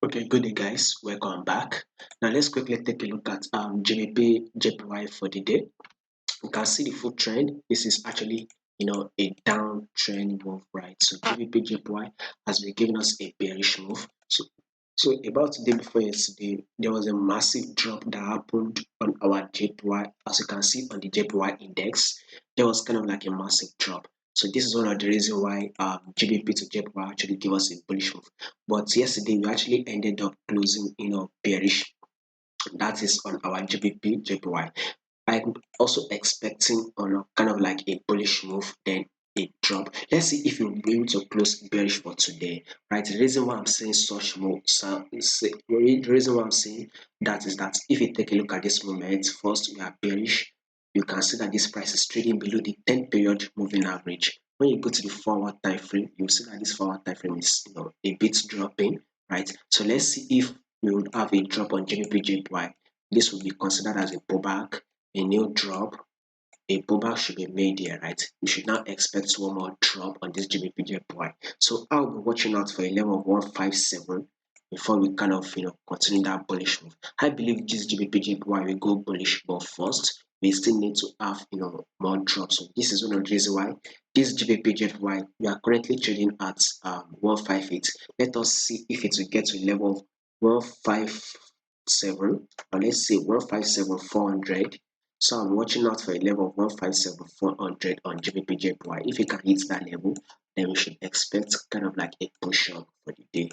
Okay, good day, guys. Welcome back. Now let's quickly take a look at GBP JPY for the day. You can see the full trend. This is actually a downtrend move, right? So GBP JPY has been giving us a bearish move. So about the day before yesterday, there was a massive drop that happened on our JPY. As you can see on the JPY index, there was kind of like a massive drop. So this is one of the reasons why GBP to JPY actually gave us a bullish move. But yesterday we actually ended up closing, bearish. That is on our GBP JPY. I'm also expecting on kind of like a bullish move, then a drop. Let's see if we'll be able to close bearish for today, right? The reason why I'm saying such move, the reason why I'm saying that is that if you take a look at this moment, first we are bearish. You can see that this price is trading below the 10 period moving average. When you go to the forward time frame, you'll see that this forward time frame is a bit dropping, right? So let's see if we would have a drop on GBP JPY. This would be considered as a pullback, a new drop. A pullback should be made here, right? We should now expect one more drop on this GBPJPY. So I'll be watching out for a level of 157 before we kind of continue that bullish move. I believe this GBPJPY will go bullish, but first we still need to have more drops. So this is one of the reasons why this GBPJPY we are currently trading at 158. Let us see if it will get to a level of 157, or let's say 157,400. So I'm watching out for a level of 157,400 on GBPJPY. If you can hit that level, then we should expect kind of like a push up for the day.